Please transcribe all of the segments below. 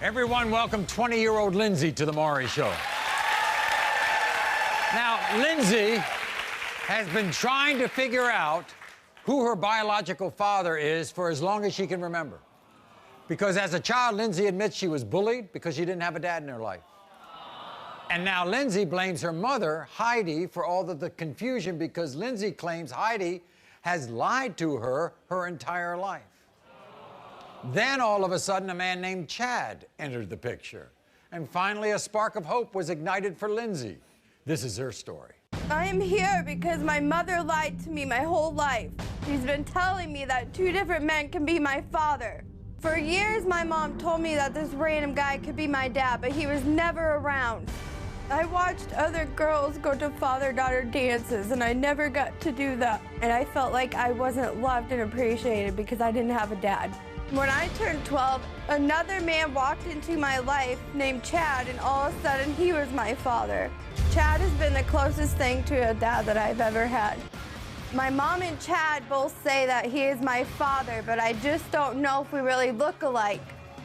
Everyone welcome 20-year-old Lindsey to the Maury Show. Now, Lindsey has been trying to figure out who her biological father is for as long as she can remember. Because as a child, Lindsey admits she was bullied because she didn't have a dad in her life. And now Lindsey blames her mother, Heidi, for all of the confusion because Lindsey claims Heidi has lied to her entire life. Then, all of a sudden, a man named Chad entered the picture. And finally, a spark of hope was ignited for Lindsey. This is her story. I'm here because my mother lied to me my whole life. She's been telling me that 2 different men can be my father. For years, my mom told me that this random guy could be my dad, but he was never around. I watched other girls go to father-daughter dances, and I never got to do that. And I felt like I wasn't loved and appreciated because I didn't have a dad. When I turned 12, another man walked into my life named Chad, and all of a sudden, he was my father. Chad has been the closest thing to a dad that I've ever had. My mom and Chad both say that he is my father, but I just don't know if we really look alike.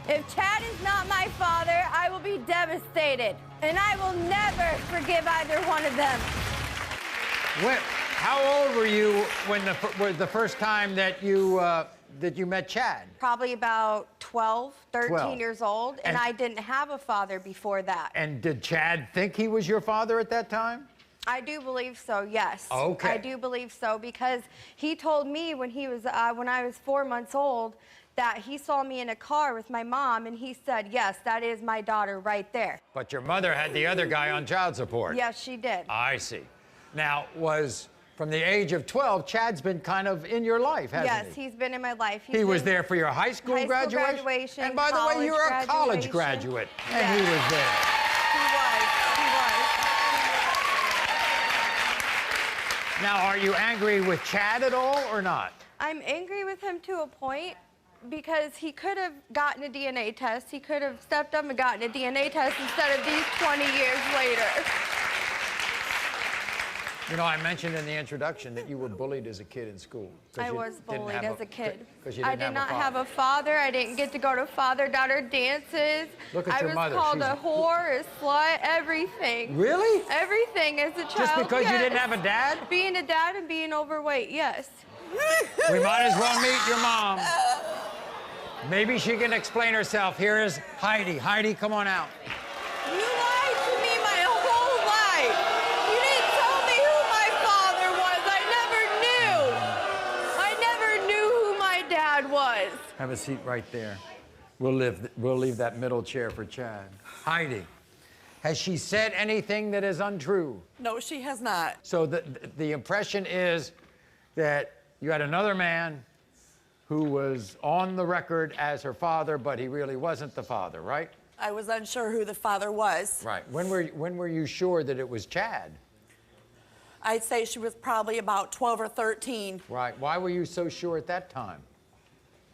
If Chad is not my father, I will be devastated, and I will never forgive either one of them. How old were you when the first time that you met Chad? Probably about 12, 13 12. years old, and I didn't have a father before that. And did Chad think he was your father at that time? I do believe so, yes. Okay. I do believe so because he told me when I was 4 months old that he saw me in a car with my mom, and he said, yes, that is my daughter right there. But your mother had the other guy on child support. Yes, she did. I see. Now, from the age of 12, Chad's been kind of in your life, hasn't he? Yes, he's been in my life. He was there for your high school graduation? And by the way, you're a college graduate. Yes. And he was there. He was. Now, are you angry with Chad at all or not? I'm angry with him to a point because he could have gotten a DNA test. He could have stepped up and gotten a DNA test instead of these 20 years later. You know, I mentioned in the introduction that you were bullied as a kid in school. I was bullied as a kid. I did not have a father. I didn't get to go to father-daughter dances. Look at your mother. I was called a whore, a slut, everything. Really? Everything as a child. Just because you didn't have a dad? Being a dad and being overweight, yes. We might as well meet your mom. Maybe she can explain herself. Here is Heidi. Heidi, come on out. You lied to me my whole life. You didn't tell me who my father was. I never knew who my dad was. Have a seat right there. We'll leave that middle chair for Chad. Heidi, has she said anything that is untrue? No, she has not. So the impression is that you had another man who was on the record as her father, but he really wasn't the father, right? I was unsure who the father was. Right. When were you sure that it was Chad? I'd say she was probably about 12 or 13. Right. Why were you so sure at that time?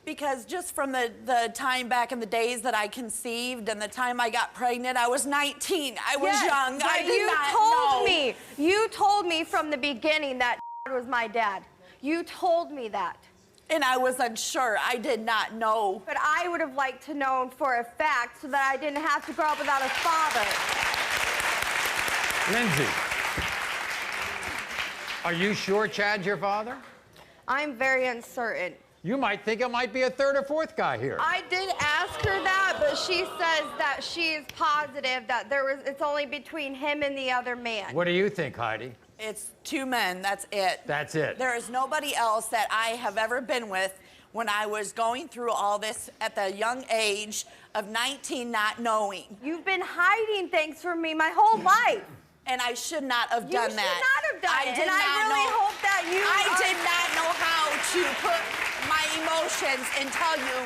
Because just from the time back in the days that I conceived and the time I got pregnant, I was 19. I was young. But I did not know. You told me from the beginning that was my dad. You told me that. And I was unsure. I did not know. But I would have liked to know for a fact so that I didn't have to grow up without a father. Lindsey, are you sure Chad's your father? I'm very uncertain. You might think it might be a third or fourth guy here. I did ask her that, but she says that she is positive that it's only between him and the other man. What do you think, Heidi? It's 2 men, that's it. That's it. There is nobody else that I have ever been with when I was going through all this at the young age of 19, not knowing. You've been hiding things from me my whole life. And I should not have done that. You should not have done it. And I really hope that you... I did not know how to put my emotions and tell you.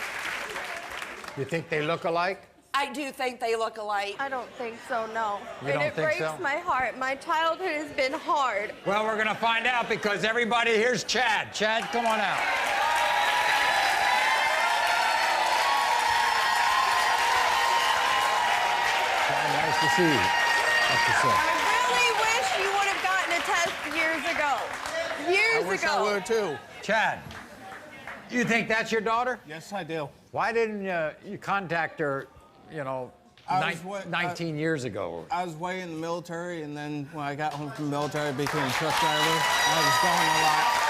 You think they look alike? I do think they look alike. I don't think so, no. You don't think so? And it breaks my heart. My childhood has been hard. Well, we're going to find out because everybody, here's Chad. Chad, come on out. Chad, nice to see you. Nice to see you. I really wish you would have gotten a test years ago. Years ago. I wish I would, too. Chad, you think that's your daughter? Yes, I do. Why didn't you contact her you know, I was 19 years ago. I was way in the military, and then when I got home from the military, I became a truck driver. I was gone a lot.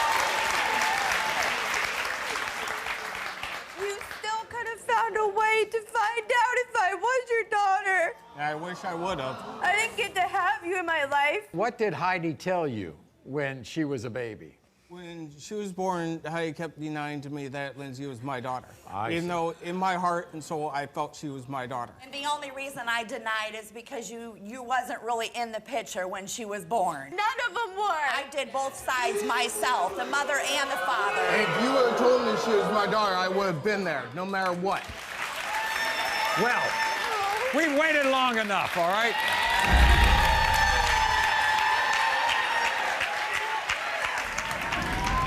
You still could have found a way to find out if I was your daughter. I wish I would have. I didn't get to have you in my life. What did Heidi tell you when she was a baby? When she was born, Heidi kept denying to me that Lindsey was my daughter. I Even see. though in my heart and soul, I felt she was my daughter. And the only reason I denied is because you wasn't really in the picture when she was born. None of them were. I did both sides myself, the mother and the father. If you would have told me she was my daughter, I would have been there, no matter what. Well, we've waited long enough, all right?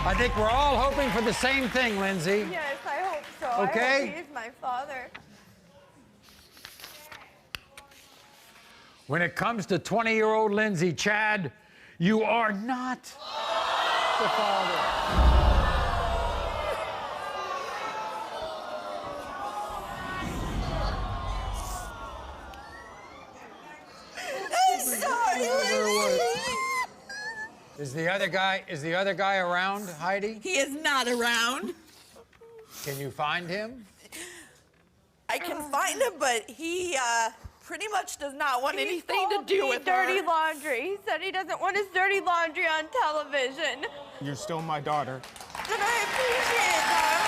I think we're all hoping for the same thing, Lindsey. Yes, I hope so. Okay. I hope he is my father. When it comes to 20-year-old Lindsey, Chad, you are not the father. I'm sorry, Lindsey. Is the other guy around, Heidi? He is not around. Can you find him? I can find him, but he pretty much does not want anything to do with dirty her. laundry. He said he doesn't want his dirty laundry on television. You're still my daughter. And I appreciate that.